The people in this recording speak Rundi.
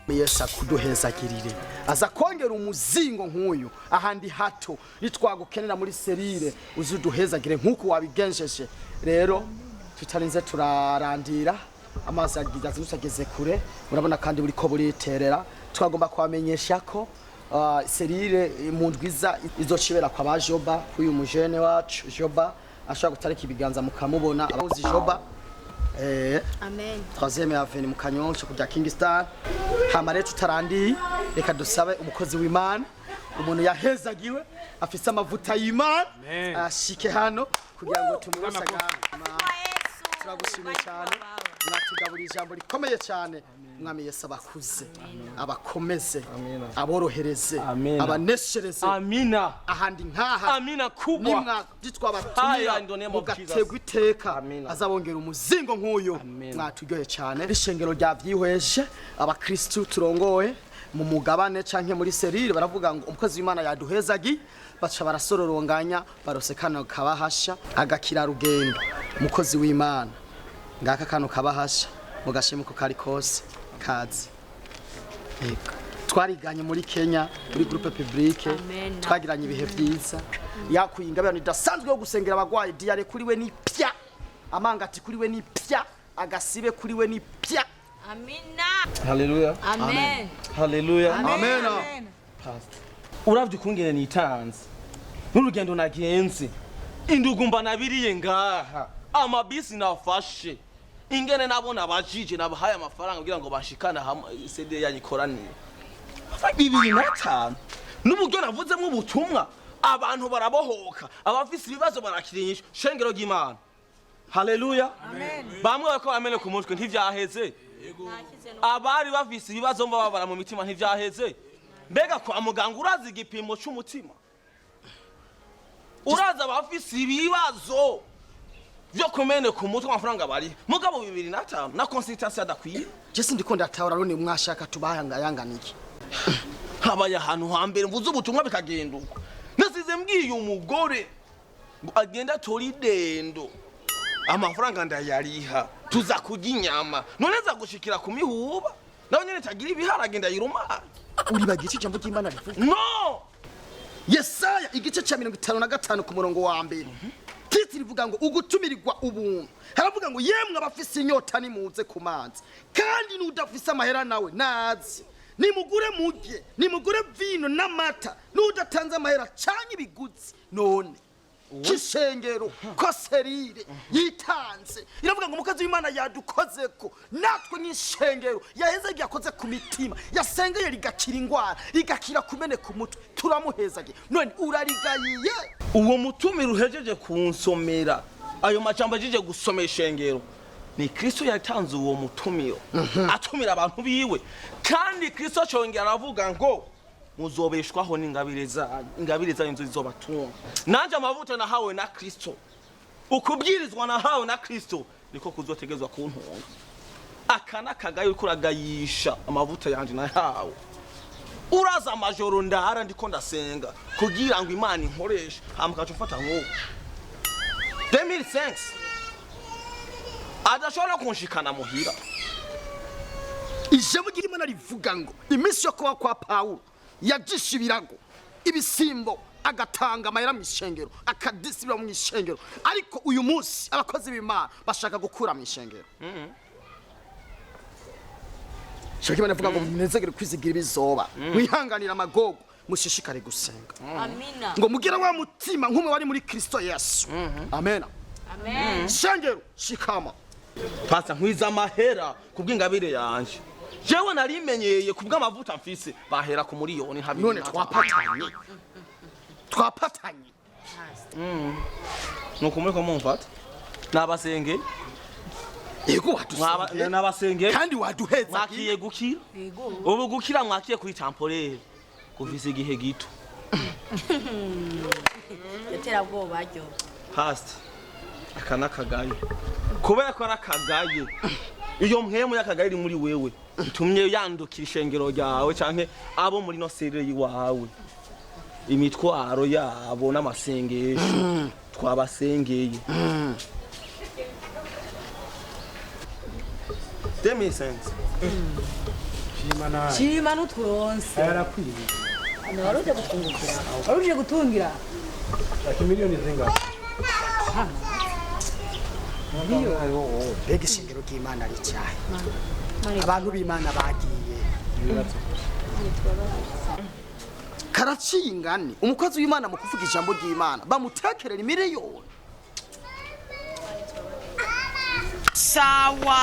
Yesu akuduhezagirire aza kongera umuzingo nk'uyu ahandi hato nitwagukenera muri serire uzuduhezagire nk'uko wabigenjeje rero tutarinze turarandira amazi ageze kure murabona kandi buri ko buriterera twagomba kwamenyesha ko serire mu ndwiza izocibera kwa bajoba kuyu mujene wacu Joba ashaka gutarika ibiganza mukamubona abazi Joba Amen. Troisième avenue mu Kanyosha kujya Kingston. Hamare tutarandi reka dusabe umukozi w'Imana umuntu yahezagiwe afise amavuta y'Imana ashike hano kugira ngo tumurashaga. Turagushimiye cyane. Mwatugaburira ijambo rikomeye cyane. Mwami Yesu abakuze abakomeze aborohereze abaneshereze amina ahandi nkaha amina kubwa nimwa ditwabatumira mugategwa iteka azabongera umuzingo nk'uyo mwaturyoye cyane ishengero rya vyihweje abakristu turongoye mu mugabane canke muri serire baravuga ngo umukozi w'Imana yaduhezagi baca barasororonganya barosekana kabahasha agakira rugendo umukozi w'Imana ngaka kano kabahasha mugashimuko kari kose kazi twariganye muri Kenya muri groupe publique twagiranye ibihe byiza yakuyingabano idasanzwe yo gusengera abagwayi diare kuri we ni pya amangati kuri we ni pya agasibe kuri we ni pya amina haleluya amen haleluya amen uravye kungene nitanze n'urugendo nagenze indugumba nabiriye ngaha amabisi nafashe ingene nabona abajije nabahaye amafaranga kugira ngo bashikana hamwe CD yanyikoraniye 2005 n'uburyo navuzemo ubutumwa abantu barabohoka abafise ibibazo barakirinyisha shengero ry'Imana haleluya bamwe bako amene ku mutwe ntivyaheze abari bafise ibibazo mbabara mu mitima ntivyaheze mbega kwa muganga urazi igipimo cy'umutima uraza abafise ibibazo vyo kumene ku mutwe amafaranga bari mugabo 2005 na consultation adakwiye je sindikunda tawara rone mwashaka tubahanga yanganiki habaye ahantu hambere mvuze ubutumwa bikagenduka nasize mbwiye umugore agenda tori dendo amafaranga ndayariha tuza kurya inyama none za gushikira ku mihuba naho nyene tagira ibiharage ndayiruma uri bagice jambo cy'Imana rivuga no Yesaya igice cya 55 ku murongo wa mbere titi rivuga ngo ugutumirirwa ubuntu haravuga ngo yemwe abafise inyota nimuze ku mazi kandi n'udafise amahera nawe nazi nimugure mujye nimugure vino n'amata n'udatanze amahera cyanye ibiguzi none kishengero ko serire yitanze iravuga ngo umukozi w'Imana yadukozeko natwe n'ishengero yaheze yakoze ku mitima yasengeye rigakira ingwara rigakira kumene ku mutwe turamuhezage none urarigayiye uwo mutumira uhejeje kunsomera ayo majambo ajije gusomera ishengero ni Kristo yatanze uwo mutumiro atumira abantu biwe kandi Kristo cyongera aravuga ngo muzobeshwaho n'ingabire zanyu inzu zizobatunga nanje amavuta nahawe na Kristo ukubwirizwa nahawe na Kristo niko kuzotegezwa kuntunga akana kagaye ukuragayisha amavuta yanje nahawe uraza amajoro ndahara ndiko ndasenga kugira ngo Imana inkoreshe hamukaje ufata nk'uko 2005 adashobora kunshikana muhira ijambo ry'Imana rivuga ngo iminsi yo kuba kwa Paulo yajisha ibirago ibisimbo agatanga amahera mu ishengero akadisibira mu ishengero ariko uyu munsi abakozi b'Imana bashaka gukura mu ishengero Shaka Imana ivuga ngo munezegere kwizigira ibizoba mwihanganira amagogo mushishikare gusenga amina ngo mugira wa mutima nk'umwe wari muri Kristo Yesu amen amen shengero shikama pasa nkwiza amahera kubw'ingabire yanje jewe narimenyeye kubw'amavuta mfise bahera ku miliyoni habiri none twapatanye nuko muri ko mumfata nabasenge yego wadusenge nabasenge kandi waduheza mwakiye gukira ubu gukira mwakiye kuri temporere kuvisa igihe gito yatera bwoba ryo past akana kagaye kubera ko arakagaye iyo mpemu yakagaye iri muri wewe itumye yandukira ishengero ryawe canke abo muri no serire yiwawe imitwaro yabo n'amasengesho twabasengeye demisense shima n'uturonse yarakwiye waruje gutungukira waruje gutungira miliyoni zingahe mbega ishingiro ry'Imana ricyahe abantu b'Imana bagiye karaciye ingani umukozi w'Imana mu kuvuga ijambo ry'Imana bamutekerera imiliyoni sawa